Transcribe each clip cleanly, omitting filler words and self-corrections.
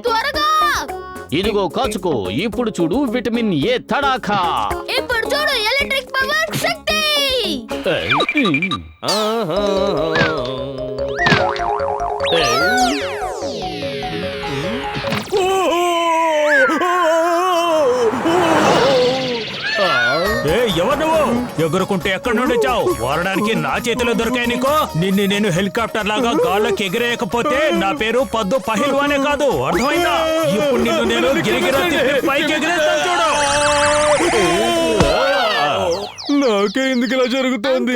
త్వరగా ఇదిగో కాచుకో. ఇప్పుడు చూడు విటమిన్ ఏ తడాఖా. ఇప్పుడు చూడు ఎలక్ట్రిక్ పవర్ శక్తి. ఎవరు నువ్వు? ఎగురుకుంటే ఎక్కడి నుండి వచ్చావు? వారడానికి నా చేతిలో దొరికాయి నీకో. నిన్ను నేను హెలికాప్టర్ లాగా గాల్లోకి ఎగిరేయకపోతే నా పేరు పద్దు పహిల్వానే కాదు, అర్థమైందా? ఇప్పుడు నిన్ను నేను గిరిగిరా పైకి ఎగిరేస్తాను చూడు. నాకే ఎందుకు ఇలా జరుగుతోంది?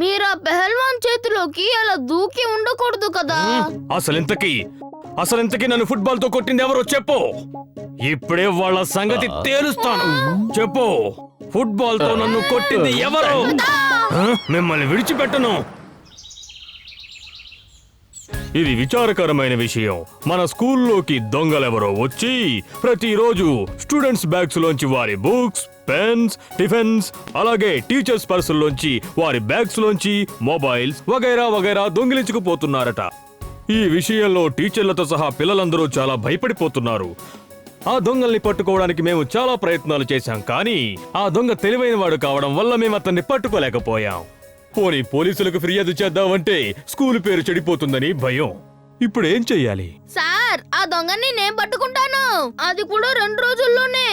మీరు ఆ పెహల్వాన్ చేతిలోకి అలా దూకి ఉండకూడదు కదా. అసలింతకి నన్ను ఫుట్బాల్ తో కొట్టింది ఎవరో చెప్పు. ఇప్పుడే వాళ్ళ సంగతి తేలుస్తాను. చెప్పు, ఫుట్బాల్ తో నన్ను కొట్టింది ఎవరు? మిమ్మల్ని విడిచిపెట్టను. ఇది విచారకరమైన విషయం. మన స్కూల్లోకి దొంగలెవరో వచ్చి ప్రతిరోజు స్టూడెంట్స్ బ్యాగ్స్ లోంచి వారి బుక్స్, పెన్స్, టిఫిన్స్, అలాగే టీచర్స్ పర్సుల్లోంచి వారి బ్యాగ్స్ లోంచి మొబైల్స్ వగైరా వగైరా దొంగిలించుకుపోతున్నారట. ఈ విషయంలో టీచర్లతో సహా పిల్లలందరూ చాలా భయపడిపోతున్నారు. ఆ దొంగల్ని పట్టుకోవడానికి మేము చాలా ప్రయత్నాలు చేశాం, కానీ ఆ దొంగ తెలివైన వాడు కావడం వల్ల మేము అతన్ని పట్టుకోలేకపోయాం. పోనీ పోలీసులకు ఫిర్యాదు చేద్దామంటే స్కూల్ పేరు చెడిపోతుందని భయం. ఇప్పుడు ఏం చెయ్యాలి? సార్, ఆ దొంగని నేను పట్టుకుంటాను, అది కూడా 2 రోజుల్లోనే.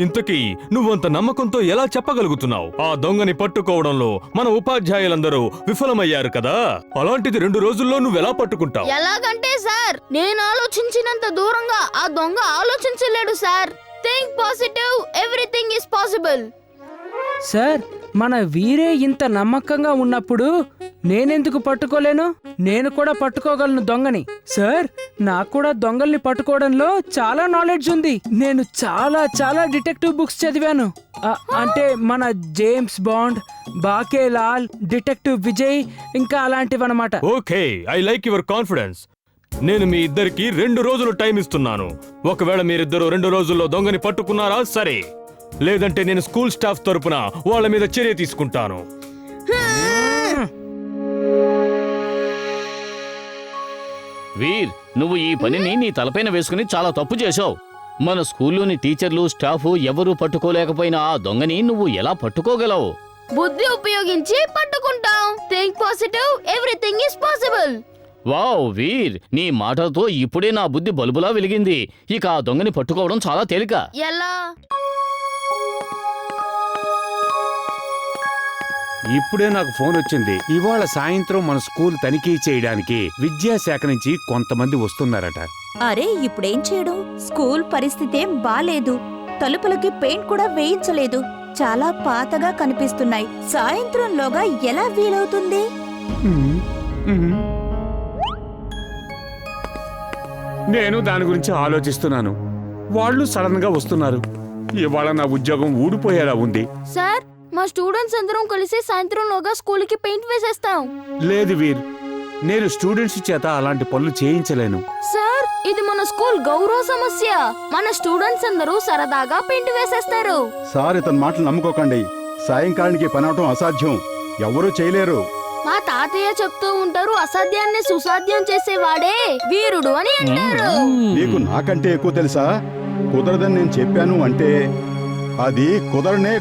ఇంతకీ నువ్వంత నమ్మకంతో ఎలా చెప్పగలుగుతున్నావు? ఆ దొంగని పట్టుకోవడంలో మన ఉపాధ్యాయులందరూ విఫలమయ్యారు కదా. అలాంటిది 2 రోజుల్లో నువ్వెలా పట్టుకుంటావు? ఎలాగంటే సార్, నేను ఆలోచించినంత దూరంగా ఆ దొంగ ఆలోచించలేడు sir. Think positive, everything is possible. Sir, మన వీరే ఇంత నమ్మకంగా ఉన్నప్పుడు నేనెందుకు పట్టుకోలేను? నేను కూడా పట్టుకోగలను దొంగని. సార్, నాకు కూడా దొంగల్ని పట్టుకోవడంలో చాలా నాలెడ్జ్ ఉంది. నేను చాలా డిటెక్టివ్ బుక్స్ చదివాను. అంటే మన జేమ్స్ బాండ్, బాకేలాల్, డిటెక్టివ్ విజయ్, ఇంకా అలాంటివన్నమాట. Okay, I like your confidence. నేను మీ ఇద్దరికి 2 రోజులు టైం ఇస్తున్నాను. ఒకవేళ మీరిద్దరూ 2 రోజుల్లో దొంగని పట్టుకున్నారా సరే, లేదంటే నేను స్కూల్ స్టాఫ్ తరపున వాళ్ళ మీద చర్య తీసుకుంటాను. వీర్, నువ్వు ఈ పనిని నీ తలపైన వేసుకుని చాలా తప్పు చేశావు. మన స్కూల్లోని టీచర్లు, స్టాఫ్ ఎవరూ పట్టుకోలేకపోయినా ఆ దొంగని నువ్వు ఎలా పట్టుకోగలవు? బుద్ధి ఉపయోగించి పట్టుకుంటాం. Think positive, everything is possible. Wow Veer, నీ మాటలతో ఇప్పుడే నా బుద్ధి బల్బులా వెలిగింది. ఇక ఆ దొంగని పట్టుకోవడం చాలా తేలిక. ఎలా? ఇప్పుడే నాకు ఫోన్ వచ్చింది. ఇవాళ సాయంత్రం మన స్కూల్ తనిఖీ చేయడానికి విద్యాశాఖ నుంచి కొంతమంది వస్తున్నారట. అరే, ఇప్పుడేం చేయడం? స్కూల్ పరిస్థితేం బాలేదు. తలుపులకి పెయింట్ కూడా వేయించలేదు. చాలా పాతగా కనిపిస్తున్నాయి. సాయంత్రంలోగా ఎలా వీలవుతుంది? నేను దాని గురించి ఆలోచిస్తున్నాను. వాళ్ళు సడన్ గా వస్తున్నారు. ఇవాళ నా ఉద్యోగం ఊడిపోయేలా ఉంది. సార్, మా స్టూడెంట్స్ అందరం కలిసి సాయంత్రంలోగా స్కూల్ కి పెయింట్ వేసేస్తాం. లేదు వీర్, నేను స్టూడెంట్స్ చేత అలాంటి పనులు చేయించలేను. సార్, ఇది మన స్కూల్ గౌరవ సమస్య. మన స్టూడెంట్స్ అందరూ సరదాగా పెయింట్ వేసేస్తారు. సార్, ఇతని మాటలు నమ్ముకోకండి. సాయంకాలానికి పని అవటం అసాధ్యం. ఎవరూ చేయలేరు. మా తాతయ్య చెప్తూ ఉంటారు, అసాధ్యాన్ని సుసాధ్యం చేసేవాడే వీరుడు అని అంటారు. నీకు నాకంటే ఎక్కువ తెలుసా? కుదరదని నేను చెప్పాను అంటే అది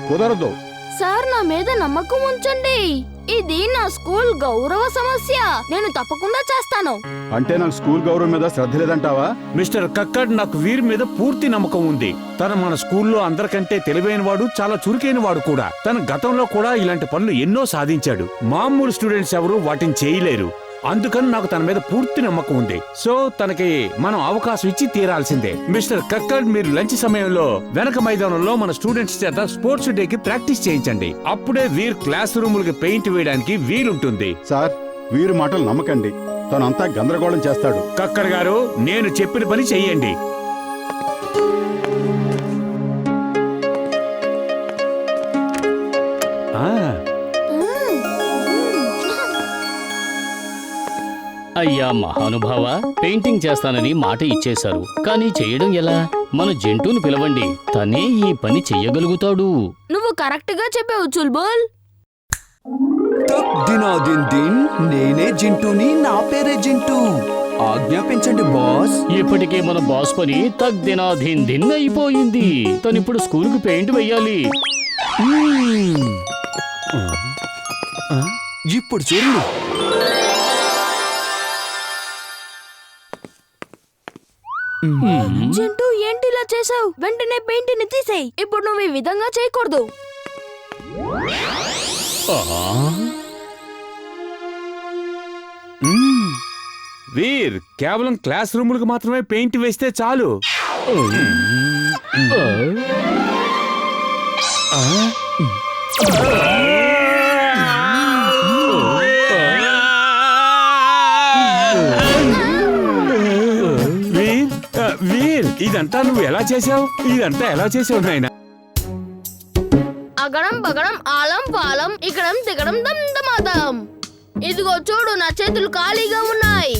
కుదరదు. సార్, నా మీద నమ్మకం ఉంచండి. ఇది నా స్కూల్ గౌరవ సమస్య. నేను తప్పకుండా చేస్తాను. అంటే నాకు స్కూల్ గౌరవం మీద శ్రద్ధ లేదంటావా? మిస్టర్ కక్కడ్, నాకు వీర్ మీద పూర్తి నమ్మకం ఉంది. తను మన స్కూల్లో అందరికంటే తెలివైన వాడు, చాలా చురుకైన వాడు కూడా. తన గతంలో కూడా ఇలాంటి పనులు ఎన్నో సాధించాడు. మామూలు స్టూడెంట్స్ ఎవరు వాటిని చేయలేరు. అందుకని నాకు తన మీద పూర్తి నమ్మకం ఉంది. సో తనకి మనం అవకాశం ఇచ్చి తీరాల్సిందే. మిస్టర్ కక్కడ్, మీరు లంచ్ సమయంలో వెనక మైదానంలో మన స్టూడెంట్స్ చేత స్పోర్ట్స్ డేకి ప్రాక్టీస్ చేయించండి. అప్పుడే వీర్ క్లాస్ రూములకి పెయింట్ వేయడానికి వీలుంటుంది. సార్, వీరి మాటలు నమ్మకండి. తనంతా గందరగోళం చేస్తాడు. కక్కడ్ గారు, నేను చెప్పిన పని చెయ్యండి. అయ్యా మహానుభావ, పెయింటింగ్ చేస్తానని మాట ఇచ్చేశారు, కానీ చేయడం ఎలా? మన జంటూను పిలవండి, తనే ఈ పని చెయ్యగలుగుతాడు. నువ్వు కరెక్ట్ గా చెప్పావు చుల్బుల్. తక్ దినాదిన్ దిన్ నేనే జింటూని, నా పేరే జింటూ. ఆజ్ఞాపించండి బాస్. ఇప్పటికే మన బాస్ పని తగ్దినా ధిన్ ధిన్ అయిపోయింది. తను ఇప్పుడు స్కూల్కి పెయింట్ వెయ్యాలి. ఇప్పుడు చూడండి. చింటూ ఏంటి ఇలా చేసావు? వెంటనే పెయింట్ ని తీసేయ్. ఇప్పుడు నువ్వు ఈ విధంగా చేయకూడదు. వీర్, కేవలం క్లాస్ రూములకు మాత్రమే పెయింట్ వేస్తే చాలు. వీర్, ఇదంతా నువ్వు ఎలా చేసావు? ఇదంతా ఎలా చేసావు నాయనా? అగడం బగడం ఆలం పాలం ఇకడం దిగడం దమ్ దమాదం. ఇదిగో చూడు, నా చేతులు ఖాళీగా ఉన్నాయి.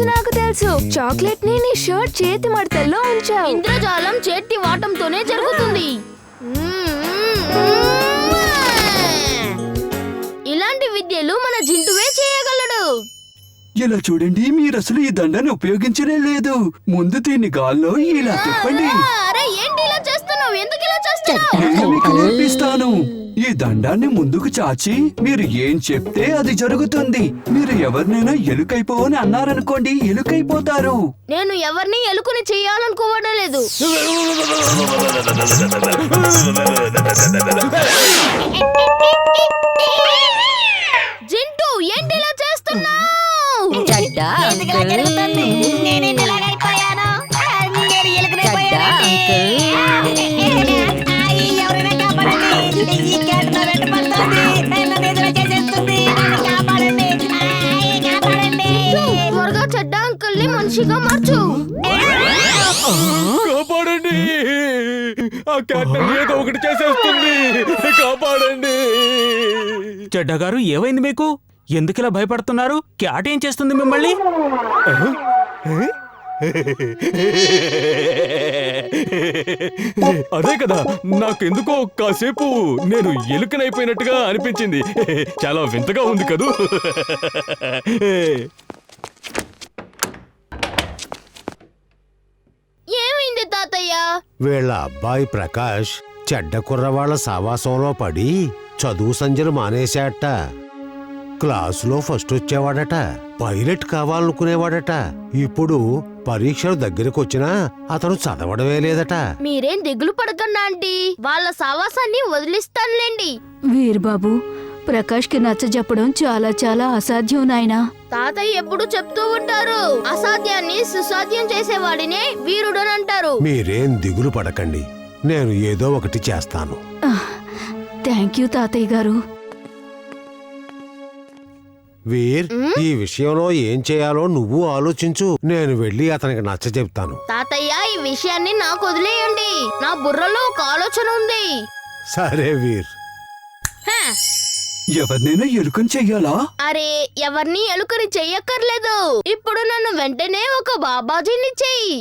నాకు తెలుసు చాక్లెట్ ని నీ షర్ట్ చేతి మడతల్లో ఉంచావు. ఇంద్రజాలం చేతి వాటంతోనే జరుగుతుంది. ఇలాంటి విద్యలు మన జింటువే చేయగలడు. ఇలా చూడండి, మీరు అసలు ఈ దండాన్ని ఉపయోగించనే లేదు. ముందు దీన్ని గాల్లో ఇలా తిప్పండి. అరే ఏంటి ఇలా చేస్తున్నావు? ఎందుకు ఇలా చేస్తున్నావు? నేను మీకు నేర్పిస్తాను. ఈ దండాన్ని ముందుకు చాచి మీరు ఏం చెప్తే అది జరుగుతుంది. మీరు ఎవరినైనా ఎలుకైపోవని అన్నారనుకోండి, ఎలుకైపోతారు. నేను ఎవరిని ఎలుకని చెయ్యాలనుకోవడం లేదు. జింటూ ఏంటి ఇలా చేస్తున్నావు? త్వరగా చెడ్డ అంకుల్ ని మనిషిగా మార్చు. కాపాడండి, ఆ క్యాట్ ఏదో ఒకటి చేసేస్తుంది. కాపాడండి. చెడ్డగారు, ఏమైంది మీకు? ఎందుకిలా భయపడుతున్నారు? క్యాట్ ఏం చేస్తుంది మిమ్మల్ని? అదే కదా, నాకెందుకో కాసేపు నేను ఎలుకనైపోయినట్టుగా అనిపించింది. చాలా వింతగా ఉంది కదూ. ఏమైంది తాతయ్య? వీళ్ళ అబ్బాయి ప్రకాష్ చెడ్డ కుర్రవాళ్ల సావాసంలో పడి చదువు సంజలు మానేశాట. క్లాసులో ఫస్ట్ వచ్చేవాడట, పైలట్ కావాలనుకునేవాడట. ఇప్పుడు పరీక్షలు దగ్గరకు వచ్చినా అతను చదవడమే లేదట. మీరేం దిగులు పడకండి ఆంటీ, వాళ్ళ సావాసాన్ని వదిలిస్తానులేండి. వీర్బాబు, ప్రకాష్ కి నచ్చజెప్పడం చాలా చాలా అసాధ్యం నాయనా. తాతయ్య ఎప్పుడు చెప్తూ ఉంటారు, అసాధ్యాన్ని సుసాధ్యం చేసేవాడినే వీరుడని అంటారు. మీరేం దిగులు పడకండి, నేను ఏదో ఒకటి చేస్తాను. థ్యాంక్ యూ తాతయ్య గారు. వీర్, ఈ విషయంలో ఏం చేయాలో నువ్వు ఆలోచించు. నేను వెళ్ళి అతనికి నచ్చ చెప్తాను. తాతయ్య, ఈ విషయాన్ని నాకు వదిలేయండి. నా బుర్రలో ఒక ఆలోచన ఉంది. సరే వీర్. ఎవరినైనా ఎలుకని చెయ్యాలా? అరే, ఎవరిని ఎలుకని చెయ్యక్కర్లేదు. ఇప్పుడు నన్ను వెంటనే ఒక బాబాజీని చెయ్యి.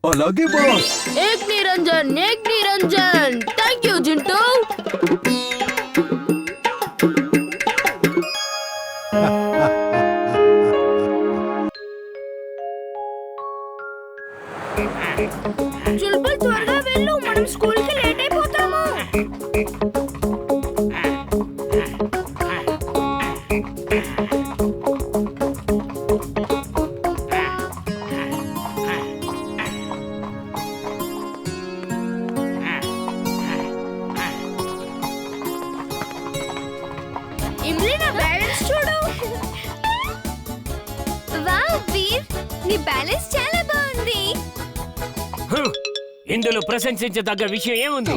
అలాగే బాస్. ఏక్ నిరంజన్, ఏక్ నిరంజన్. Thank you Jintu. చుల్బుల్, త్వరగా వెళ్ళు, మనం స్కూల్ కి లేట్ అయిపోతాము. ఇమ్లీ, నా బ్యాలెన్స్ చూడు. వావ్ వీర్, నీ బ్యాలెన్స్ చాలా బాగుంది. ఇందులో ప్రశంసించదగ్గ విషయం ఏముంది?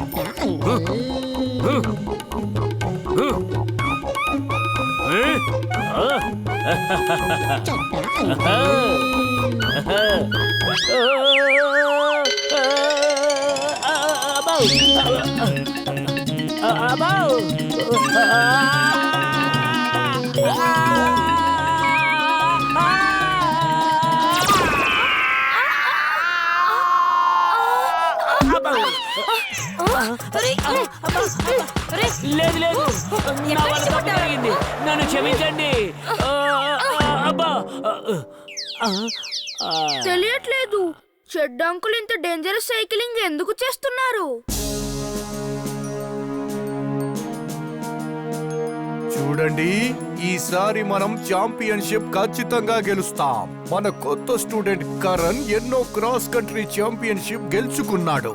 లేదు లేదు, నా వల్ల తప్పు జరిగింది, నన్ను క్షమించండి. అబ్బా. తెలియట్లేదు చెడ్డ అంకుల్ ఇంత డేంజరస్ సైక్లింగ్ ఎందుకు చేస్తున్నారు. చూడండి, ఈసారి మనం ఛాంపియన్షిప్ ఖచ్చితంగా గెలుస్తాం. మన కొత్త స్టూడెంట్ కరణ్ ఎన్నో క్రాస్ కంట్రీ ఛాంపియన్షిప్ గెలుచుకున్నాడు.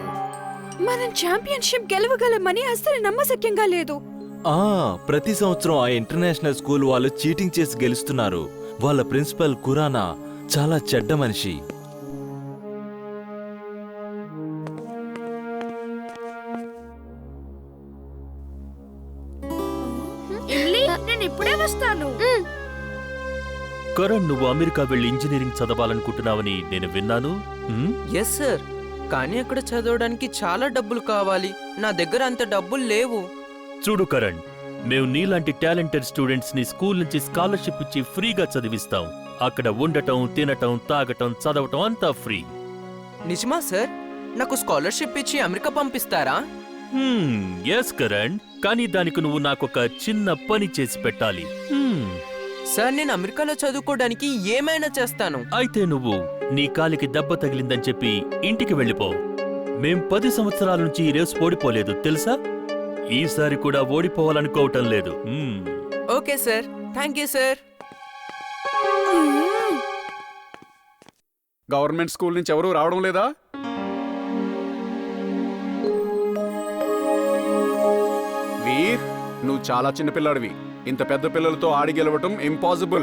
మనం ఛాంపియన్షిప్ గెలవగలమని అస్సలు నమ్మశక్యంగా లేదు. ప్రతి సంవత్సరం ఆ ఇంటర్నేషనల్ స్కూల్ వాళ్ళు చీటింగ్ చేసి గెలుస్తున్నారు. వాళ్ళ ప్రిన్సిపల్ కురానా చాలా చెడ్డ మనిషి. నేను ఇప్పుడే వస్తాను. కరణ్, నువ్వు అమెరికా వెళ్లి ఇంజనీరింగ్ చదవాలనుకుంటున్నావని నేను విన్నాను. ఎస్ సార్, కానీ అక్కడ చదవడానికి చాలా డబ్బులు కావాలి. నా దగ్గర అంత డబ్బులు లేవు. చూడు కరణ్, మేము నీలాంటి టాలెంటెడ్ స్టూడెంట్స్ ని స్కూల్ నుంచి స్కాలర్షిప్ ఇచ్చి ఫ్రీగా చదివిస్తాం. అక్కడ ఉండటం, తినటం, తాగటం, చదవటం అంతా ఫ్రీ. నిజమా సార్? నాకు స్కాలర్షిప్ ఇచ్చి అమెరికా పంపిస్తారా? ఎస్ కరణ్, కానీ దానికి నువ్వు నాకొక చిన్న పని చేసి పెట్టాలి. సార్, నేను అమెరికాలో చదువుకోవడానికి ఏమైనా చేస్తాను. అయితే నువ్వు నీ కాలికి దెబ్బ తగిలిందని చెప్పి ఇంటికి వెళ్ళిపో. మేం 10 సంవత్సరాల నుంచి ఈ రేసు ఓడిపోలేదు తెలుసా? ఈసారి కూడా ఓడిపోవాలనుకోవటం లేదు. Okay sir, thank you sir. Government school నుంచి ఎవరూ రావడం లేదా? వీర్, నువ్వు చాలా చిన్నపిల్లాడివి. ఇంత పెద్ద పిల్లలతో ఆడి గెలవటం ఇంపాసిబుల్.